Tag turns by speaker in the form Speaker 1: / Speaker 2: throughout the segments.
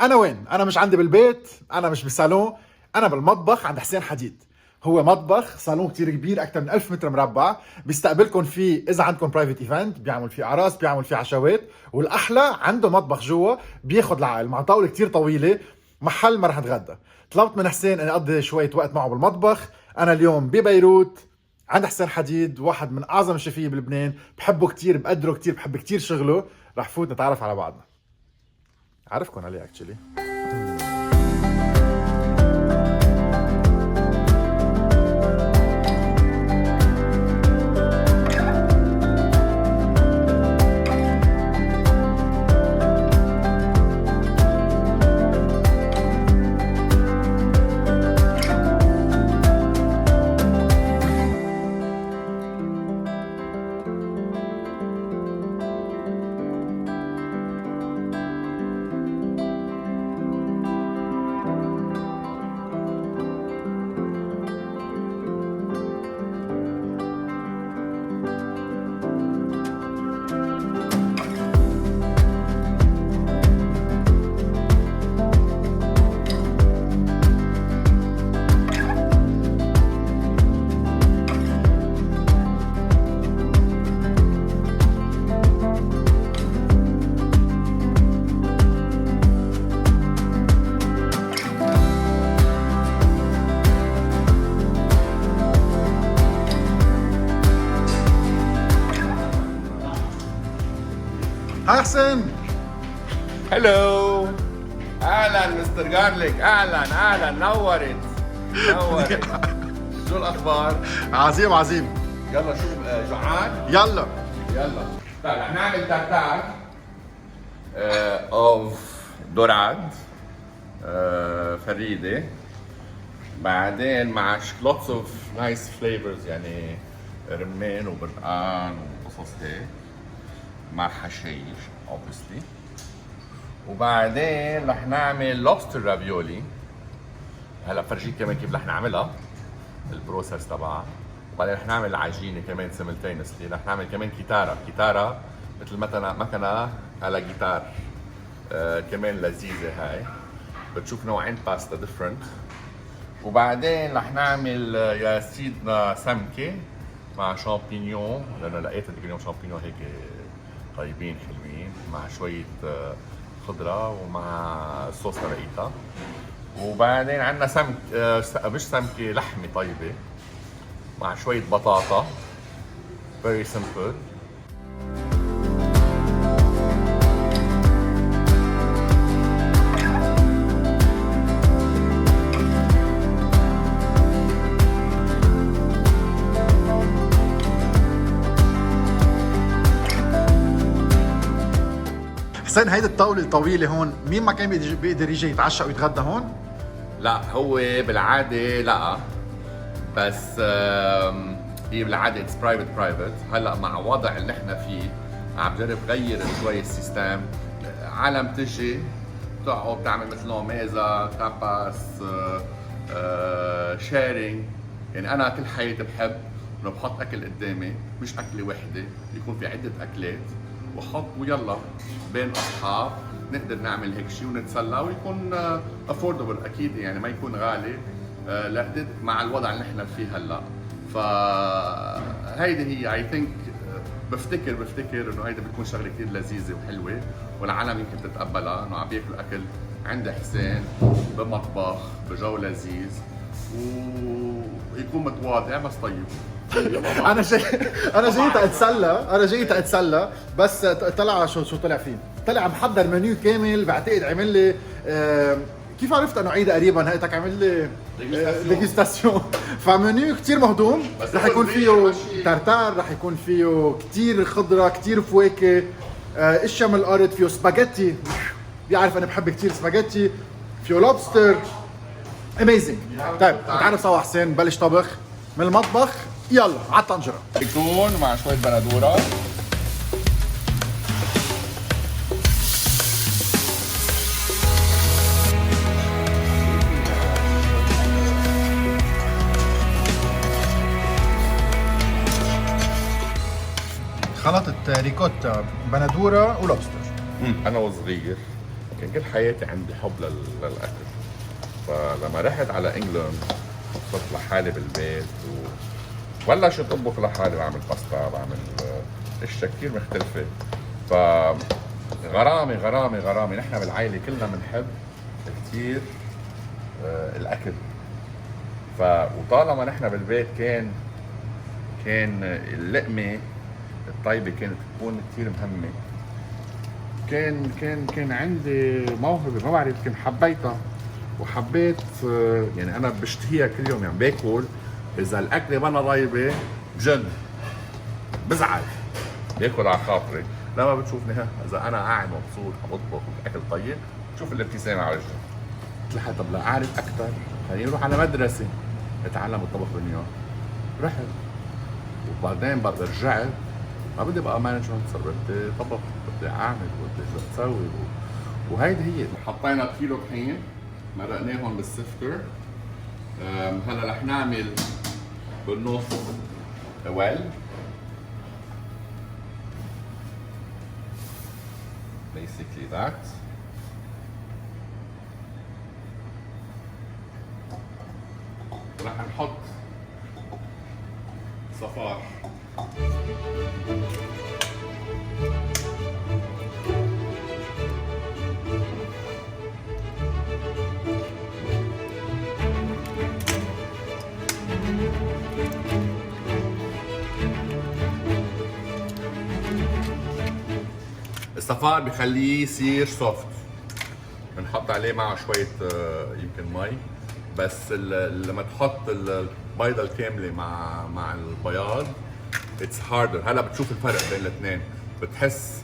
Speaker 1: انا وين؟ انا مش عندي بالبيت، انا مش بالصالون، انا بالمطبخ عند حسين حديد. هو مطبخ صالون كتير كبير، اكثر من 1000 متر مربع. بيستقبلكم فيه اذا عندكم برايفت ايفنت، بيعمل فيه اعراس، بيعمل فيه عشوات. والاحلى عنده مطبخ جوا بياخذ العقل مع طاوله كتير طويله، محل ما رح نتغدى. طلبت من حسين اني اقضي شويه وقت معه بالمطبخ. انا اليوم ببيروت عند حسين حديد، واحد من اعظم الشيفيه بلبنان، بحبه كتير، بقدره كتير، بحب كتير شغله. رح فوت نتعرف على بعضنا. عارفكم عليه اكشلي. هاي حسين.
Speaker 2: هلو، اهلا مستر جارليك، اهلا نورت. شو الاخبار؟
Speaker 1: عظيم عظيم.
Speaker 2: يلا شو جوعان؟
Speaker 1: يلا.
Speaker 2: طيب رح نعمل تارتار اوف دوراد فريده، بعدين مع لوتس اوف نايس فليفرز، يعني رمان وبرتقان وقصص هيك، مع حشيش obviously. وبعدين رح نعمل لوبستر رافيولي. هلا فرجيك كمان كيف رح نعملها، البروسس تبعها. وبعدين رح نعمل عجينه كمان سيملتينسلي. رح نعمل كمان كيتارا مثل مكنه على جيتار. كمان لذيذه هاي، بتشوف نوعين باستا ديفرنت. وبعدين رح نعمل يا سيدنا سمكه مع شامبينيون، لانه لقيت اليوم شامبينيون هيك طيبين حلوين، مع شويه خضره ومع الصوص تبعيتها. وبعدين عندنا سمك مش سمكه، لحمه طيبه مع شويه بطاطا. very simple.
Speaker 1: حسين، هيدي الطاولة الطويلة هون مين ما كان بيقدر يجي يتعشى ويتغدى هون؟
Speaker 2: لا، هو بالعاده لا، بس هي بالعاده اتس برايفت. هلا مع وضع اللي احنا فيه عم جرب غير شوي السيستم. عالم تجي تقعد تعمل مثلهم ميزه تاباس شيرينج. يعني انا كل حياتي بحب انه بحط اكل قدامي، مش اكله وحده، يكون في عده اكلات وحط ويلا بين اصحاب نقدر نعمل هيك شيء ونتسلى، ويكون افوردبل اكيد، يعني ما يكون غالي مع الوضع اللي نحن فيه هلا. فهيدي هي اي ثينك، بفتكر انه هيدا بتكون شغله كثير لذيذه وحلوه، والعالم يمكن تتقبلها، انه عم بياكلوا اكل عند حسين بمطبخ بجو لذيذ ويكون متواضع بس طيب.
Speaker 1: انا جيت اتسلى بس طلع شو طلع فيه. طلع محضر منيو كامل، بعتقد عمل لي كيف عرفت انه عيد قريبا؟ هيك عمل لي ديجستاسيون. فمنيو كتير مهضوم، رح يكون فيه تارتار، رح يكون فيه كتير خضره، كتير فواكه، اشياء من الارض، فيه سباجيتي، بيعرف انا بحب كتير سباجيتي، فيه لوبستر، اميزنج. طيب تعالوا سوا حسين نبلش طبخ من المطبخ. يلا على الطنجره.
Speaker 2: يكون مع شويه بندوره.
Speaker 1: خلطت ريكوتا بندوره ولوبستر.
Speaker 2: انا وصغير كان كل حياتي عندي حب للاكل. فلما رحت على انجلند صرت لحالي بالبيت وبلشت اطبخ لحالي، بعمل باستا، بعمل اشياء كثير مختلفه. ف غرامي غرامي غرامي، نحن بالعائله كلنا بنحب كثير الاكل. وطالما نحن بالبيت كان اللقمه الطيبه كانت تكون كثير مهمه. كان عندي موهبه، ما بعرف، يمكن حبيتها وحبيت يعني انا بشتهيها كل يوم. يعني باكل اذا الاكله ما طيبه بجد بزعل، باكل على خاطري. لما بتشوفني اذا انا قاعد مبسوط عم بطبخ والاكل طيب، شوف الابتسامه على وجهي. قلت لها طب لاعرف اكثر خليني اروح على مدرسه اتعلم الطبخ بنيويورك. رحت وبعدين بقى رجعت ما بدي بقى مانجمنت، صار بدي طبخ، بدي اعمل، بدي اسوي وهيدي هي. حطينا كيلو طحين مرقناهم بالسفتر. هلا رح نعمل بالنص ول، basically that. رح نحط صفار. الصفار بخليه يصير سوفت. بنحط عليه معه شوية يمكن مي، بس لما تحط البيضة الكاملة مع البياض اتس هاردر. هلا بتشوف الفرق بين الاثنين،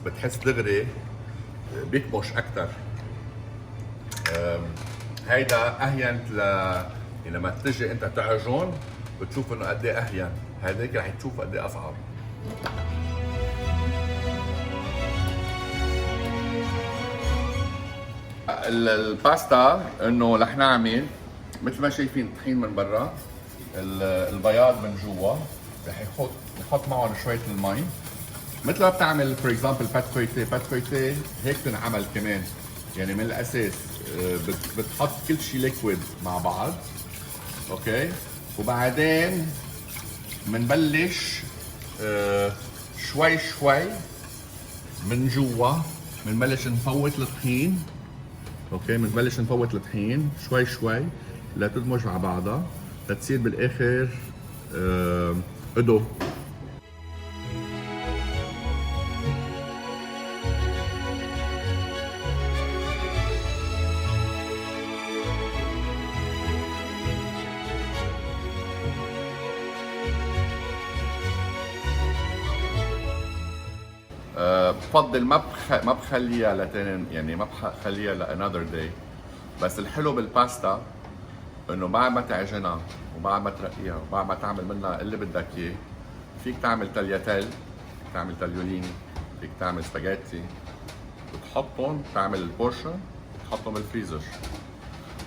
Speaker 2: بتحس دغري بيكمش أكثر. هيدا أهين يعني لما تجي أنت تعجن بتشوف إنه قد إيه أهين، هذيك رح تشوف قد إيه أصعب. الباستا انه رح نعمل مثل ما شايفين طحين من برا، البياض من جوا، رح نحط معهم شويه المي مثل ما بتعمل فور اكزامبل بات كويتي. بات كويتي هيك بتنعمل كمان، يعني من الاساس بتحط كل شيء ليكويد مع بعض، اوكي، وبعدين بنبلش شوي شوي من جوا بنبلش نفوت الطحين. اوكي، بنبلش نفوت الطحين شوي شوي لتدمج مع بعضها لتصير بالاخر قدو. بفضل ما بخليها لتاني، يعني ما بخليها لانذر داي. بس الحلو بالباستا انه بعد ما تعجنها وبعد ما ترقيها وبعد ما تعمل منها اللي بدك اياه، فيك تعمل تلياتيل، فيك تعمل تاليوليني، فيك تعمل سباجيتي، وتحطهم تعمل البورشن وتحطهم بالفريزر.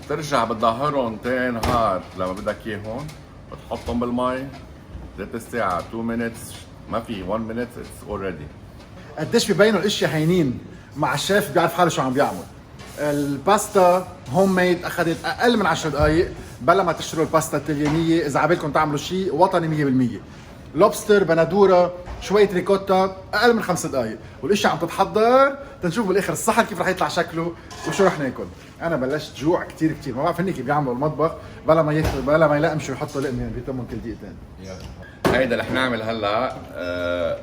Speaker 2: ترجع بتظهرهم تاني نهار لما بدك اياهم، بتحطهم بالمي ثلث ساعة 2 minutes، ما في 1 minute it's already.
Speaker 1: قديش ببينوا الاشياء هينين مع الشيف بيعرف حاله شو عم بيعمل. الباستا هوم ميد اخذت اقل من 10 دقائق بلا ما تشتروا الباستا الطليانيه. اذا عبالكم تعملوا شيء وطني 100%. لوبستر، بندوره، شويه ريكوتا، اقل من 5 دقائق والاشياء عم تتحضر. تنشوف بالاخر الصحن كيف رح يطلع شكله وشو رح ناكل. انا بلشت جوع كثير كثير، ما بعرف هن كيف بيعملوا المطبخ بلا ما ياكلوا بلا ما يلقمشوا يحطوا لقمه بيتمهم كل دقيقتين.
Speaker 2: هيدا رح نعمل هلا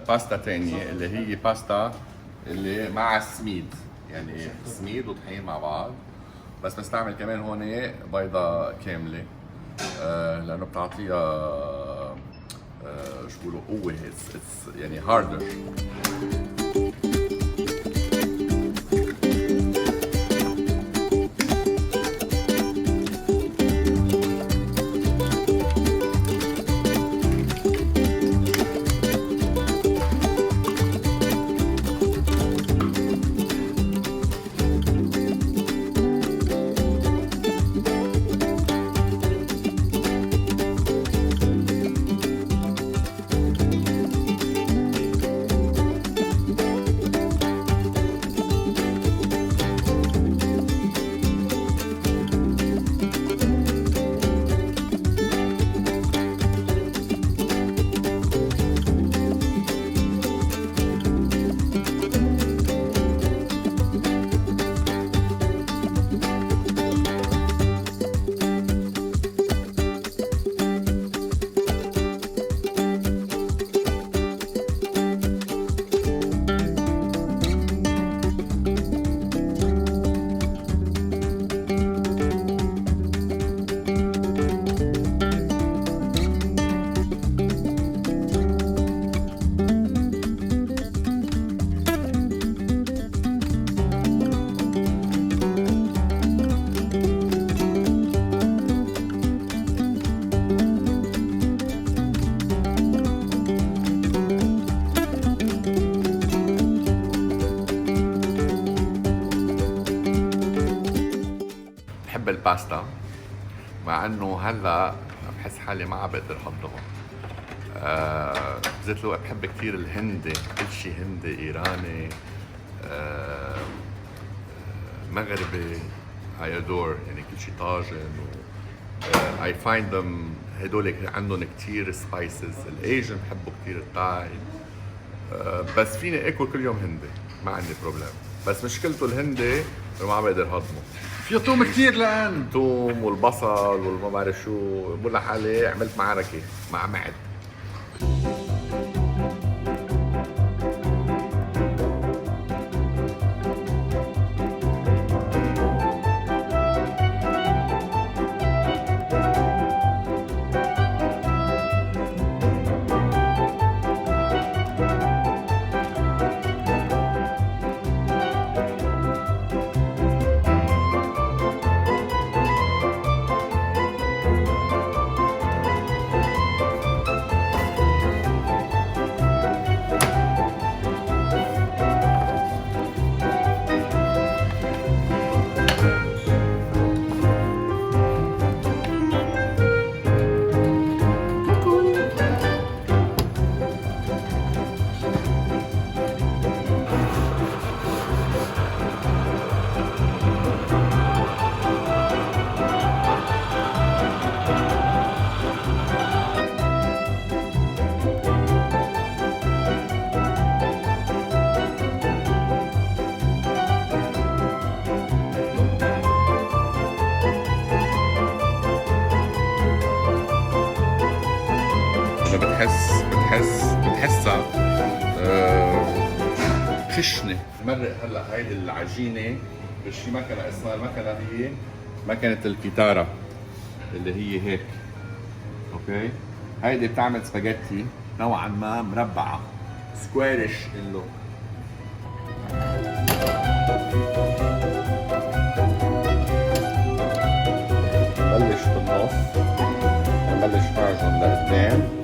Speaker 2: باستا تانية اللي هي باستا اللي مع السميد، يعني سميد وطحين مع بعض، بس بستعمل كمان هون بيضة كاملة لأنه بتعطيها شو بيقولوا قوة، يعني هاردر. بحب الباستا، مع انه هلا بحس حالي ما عم بقدر هضمها. بزيت الوقت بحب كثير الهندي، كل شيء هندي ايراني مغربي. I adore يعني كل شيء طاجن I find them هدول عندهم كثير سبايسز. الايجن بحبه كثير التاي. بس فيني اكل كل يوم هندي ما عندي بروبلم، بس مشكلته الهندي إنه ما عم بقدر هضمه.
Speaker 1: فيه ثوم كثير لان
Speaker 2: الثوم والبصل والما بعرف شو، بقول لحالي عملت معركه مع معد. بتحسها خشنه. مرق هلا هيدي العجينه بشي مكنه اسمها، المكنه هي مكنه الكيتارا اللي هي هيك. اوكي، هيدي بتعمل سباجيتي نوعا ما مربعه، سكويرش اللوك. بلش بالنص، نبلش معجن لقدام.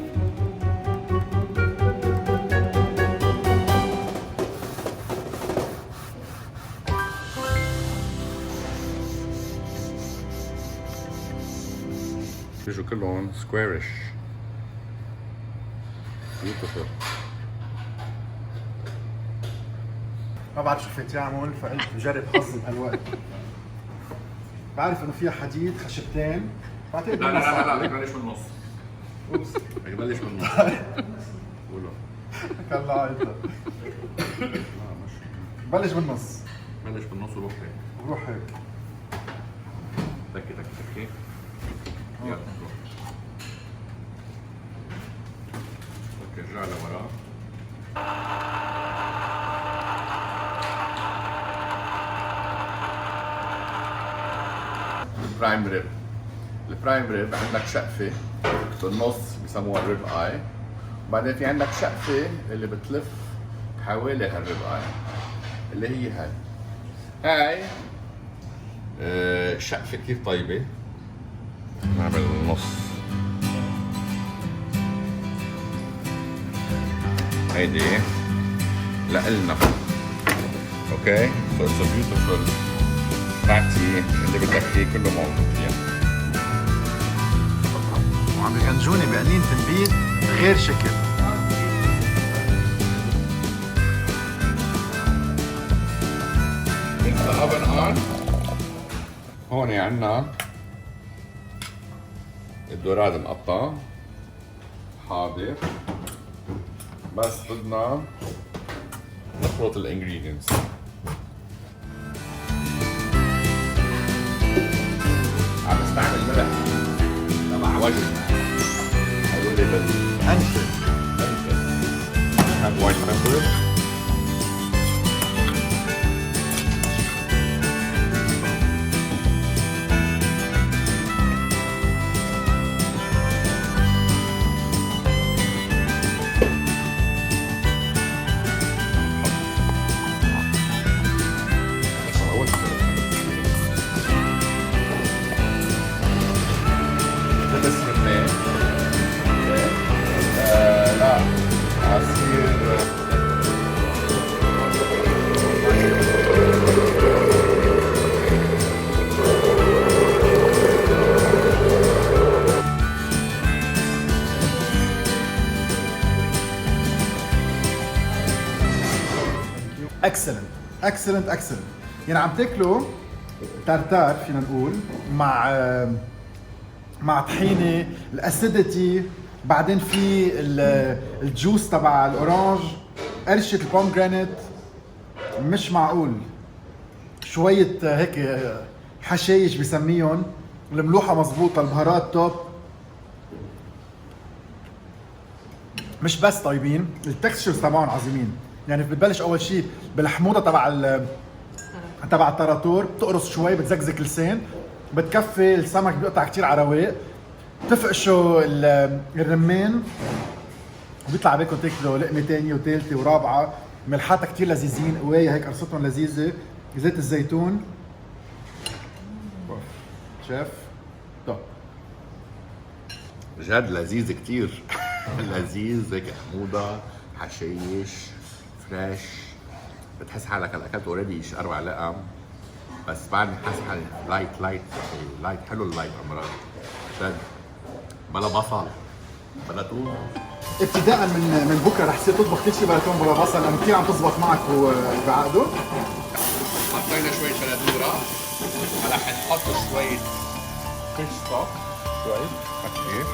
Speaker 2: بيجوا كلهم سكويرش بيوتيفول.
Speaker 1: ما بعرف شو فيك تعمل، فقلت بجرب حظي بهالوقت. بعرف انه فيها حديد خشبتين، بعتقد
Speaker 2: لا لا لا لا، بلش من النص.
Speaker 1: اوبس
Speaker 2: بلش من النص. قولوا
Speaker 1: كلا عيطة. بلش بالنص.
Speaker 2: بلش بالنص وروح هيك.
Speaker 1: وروح هيك.
Speaker 2: تكي تكي تكي. يلا روح. اوكي، ارجع لورا. البرايم ريب. البرايم ريب عندك شقفة بالنص بسموها الريب اي، وبعدين في عندك شقفة اللي بتلف حوالي هالريب اي اللي هي هاي شقفة كثير طيبة. نعمل النص هيدي لإلنا. اوكي، سو اتس بيوتيفول باتي اللي بدك اياه كله موجود فيها.
Speaker 1: وعم يغنجوني بقلين تنبيت غير شكل.
Speaker 2: It's the oven on. هون عندنا الدوراد مقطع حاضر، بس بدنا نخلط الانجريدينتس. عم نستعمل ملح تبع وجه هدول
Speaker 1: انشف.
Speaker 2: have white pepper.
Speaker 1: اكسلنت اكسلنت اكسلنت. يعني عم تاكلوا تارتار فينا نقول مع طحينه، الاسيديتي، بعدين في الجوس تبع الاورانج، قرشه البومجرانيت، مش معقول. شويه هيك حشايش بسميهم، الملوحه مزبوطه، البهارات توب. مش بس طيبين، التكستشرز تبعهم عظيمين. يعني بتبلش اول شيء بالحموضه تبع التراتور، بتقرص شوي، بتزكزك لسان، بتكفي السمك بيقطع كتير على رواق، بتفقشوا الرمان، وبيطلع عليكم تاكلوا لقمه ثانيه وثالثه ورابعه. ملحاتها كتير لذيذين، قوايه هيك، قرصتهم لذيذه، زيت الزيتون. شاف توب.
Speaker 2: جد لذيذ كتير. لذيذ هيك، حموضة، حشيش، فريش. بتحس حالك هلا اكلت اوريدي شي 4 لقم، بس بعدني حاسس حالي لايت حلو اللايت امراض. جد بلا بصل بلا توم.
Speaker 1: ابتداء من بكره رح تصير تطبخ كل شيء بلا توم بلا بصل، لانه كثير عم تزبط معك بعقده.
Speaker 2: حطينا شوية بندورة، هلا حنحط شوية فيش ستوك، شوي كتير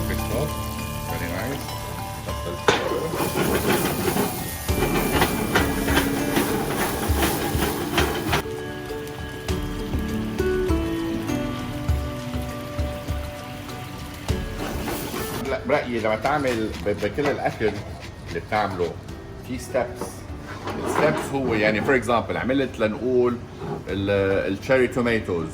Speaker 2: فيش ستوك، فيري نايس. لا برأيي لما تعمل بكل الأكل اللي بتعمله في ستيبس. الستبس هو يعني فور اكزامبل عملت لنقول الشيري توماتوز.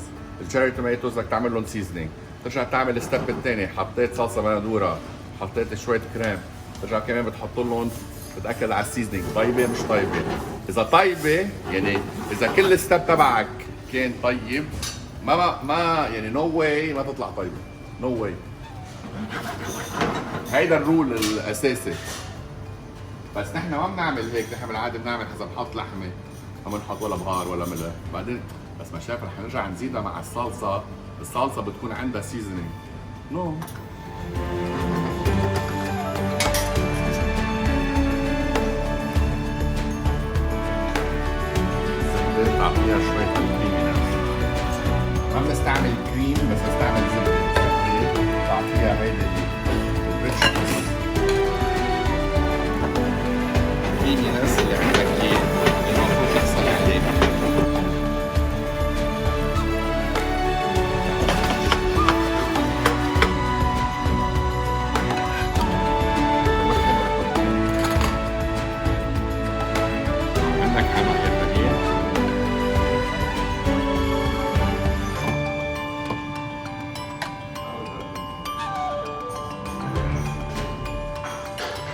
Speaker 2: الشيري توماتوز بدك تعمل لهم سيزنينج، ترجع تعمل الستيب الثاني، حطيت صلصه بندوره، حطيت شويه كريم، ترجع كمان بتحط لهم، بتاكد على السيزنينج طيبه مش طيبه. اذا طيبه يعني اذا كل الستيب تبعك كان طيب، ما يعني نو واي ما تطلع طيبه، نو واي. هيدا الرول الاساسي. بس نحن ما بنعمل هيك، نحن بالعاده بنعمل اذا بنحط لحمه ما بنحط ولا بهار ولا ملح، بعدين بس ما شاف رح نرجع نزيدها مع الصلصه، الصلصه بتكون عندها سيزنينج. نو تعطيها شويه كريمينس. ما بنستعمل كريم بس بنستعمل زبده تعطيها هيدي الريتشنس. الكريمينس اللي عندك اياه المفروض تحصل عليه. عندك حمى يابانية.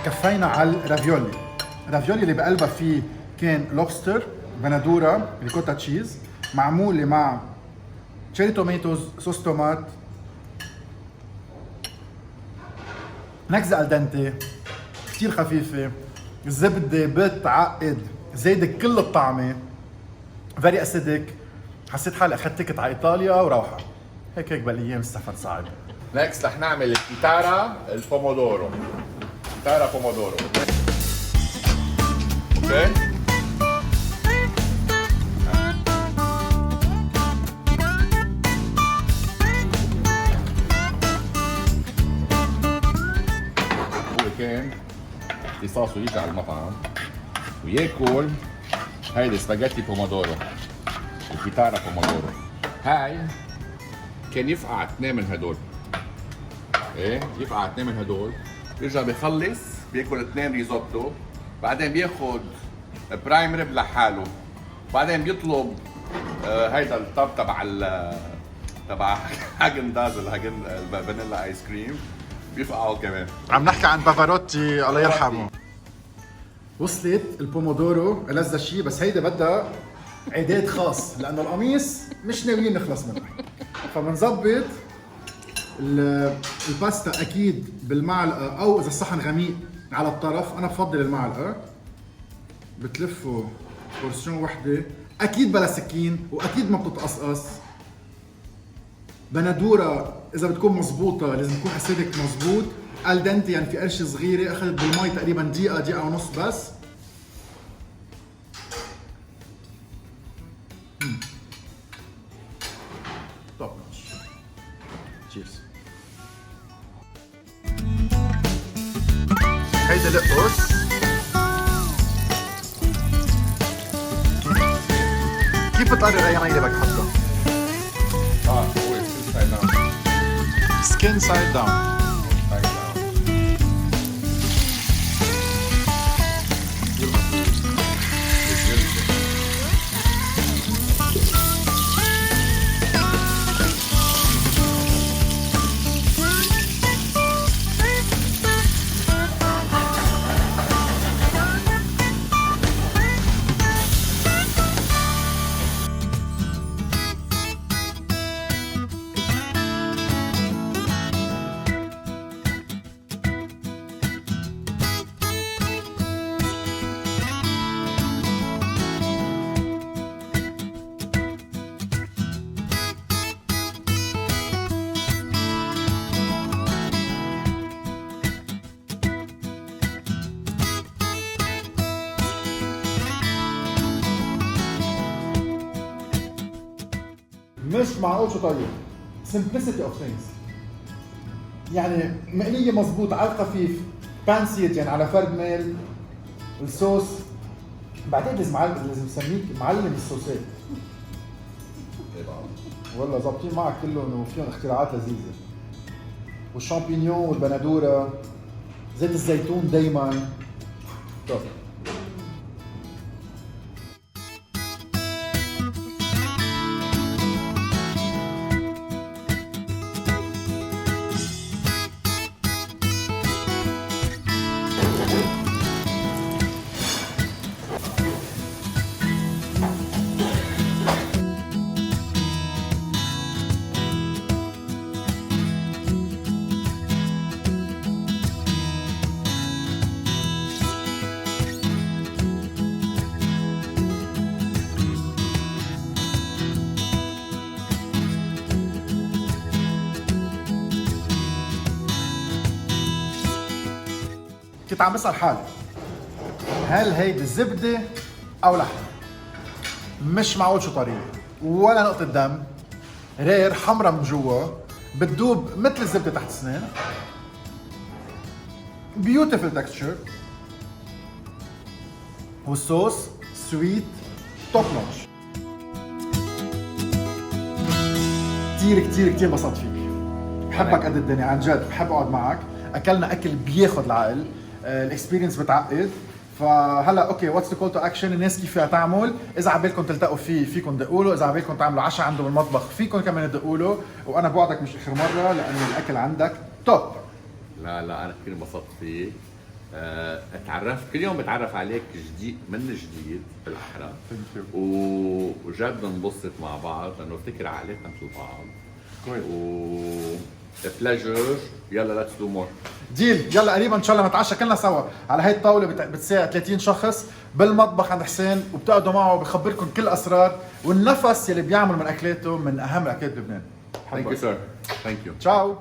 Speaker 1: كفينا على الرافيولي. الرافيولي اللي بقلبها فيه كان لوبستر، بندوره، ريكوتا تشيز، معموله مع تشيري توماتوز، صوص تومات، نكزه الدنتي كتير خفيفه، الزبده بتعقد، زايده كل الطعمه، فيري اسيدك. حسيت حالي اخذت تيكت على ايطاليا وروحه. هيك بالايام السفر صعب.
Speaker 2: نكست رح نعمل الكيتارا البومودورو. كيتارا بومودورو. اوكي؟ هو كان اختصاصه يجي على المطعم وياكل هيدي سباجيتي بومودورو، الكيتارا بومودورو. هاي كان يفقع 2 من هدول. ايه يفقع 2 من هدول، بيرجع بيخلص بياكل 2 ريزوتو، بعدين بياخد برايم ريب لحاله، بعدين بيطلب هيدا الطب تبع هاجن داز الفانيلا ايس كريم بيفقعوا كمان.
Speaker 1: عم نحكي عن بافاروتي الله يرحمه. وصلت البومودورو ألذ شيء، بس هيدا بدها عداد خاص لانه القميص مش ناويين نخلص منه. فبنظبط الباستا اكيد بالمعلقه، او اذا الصحن غميق على الطرف، انا بفضل المعلقه. بتلفوا بورسيون وحده، اكيد بلا سكين واكيد ما بتتقصقص. بندوره اذا بتكون مزبوطه لازم يكون اسيدك مزبوط، الدنتي يعني في قرشه صغيره، اخذت بالمي تقريبا دقيقه ونص بس. تشيرز. هيدا القرص كيف بتقرر اي ميلة بدك تحطها؟
Speaker 2: هو سكين سايد داون.
Speaker 1: سكين سايد داون. مش معقول شو طيب. simplicity of things. يعني مقلية مزبوط على الخفيف، بانسيت يعني على فرد ميل، الصوص بعتقد لازم نسميك معلم الصوصات. والله ظابطين معك كلهم وفيهم اختراعات لذيذة. والشامبينيون والبندورة، زيت الزيتون دايما. طب كنت عم بسأل حالي هل هيدي زبدة أو لحم؟ مش معقول شو طريقة ولا نقطة دم، رير حمرا من جوا، بتدوب مثل الزبدة تحت السنان، بيوتيفل تكستشر، والصوص سويت توب نوتش. كتير انبسطت فيك، بحبك قد الدنيا عن جد، بحب اقعد معك، اكلنا اكل بياخد العقل، الاكسبيرينس بتعقد. فهلا اوكي واتس ذا كول تو اكشن، الناس كيف فيها تعمل، اذا عبالكم تلتقوا فيه فيكم تدقوا له، اذا عبالكم تعملوا عشاء عنده بالمطبخ فيكم كمان تدقوا له، وانا بوعدك مش اخر مره لانه الاكل عندك توب.
Speaker 2: لا انا كثير انبسطت فيك. اتعرفت كل يوم بتعرف عليك جديد من جديد بالاحرى، وجد ننبسط مع بعض لانه افتكر عائلتنا مثل بعض.
Speaker 1: كويس.
Speaker 2: بليجر. يلا ليتس دو مور
Speaker 1: ديل. يلا قريبا ان شاء الله نتعشى كلنا سوا على هاي الطاوله بتساوي 30 شخص بالمطبخ عند حسين، وبتقعدوا معه بخبركم كل اسرار والنفس يلي بيعمل من اكلاته من اهم اكلات لبنان.
Speaker 2: ثانك يو سير. ثانك يو.
Speaker 1: تشاو.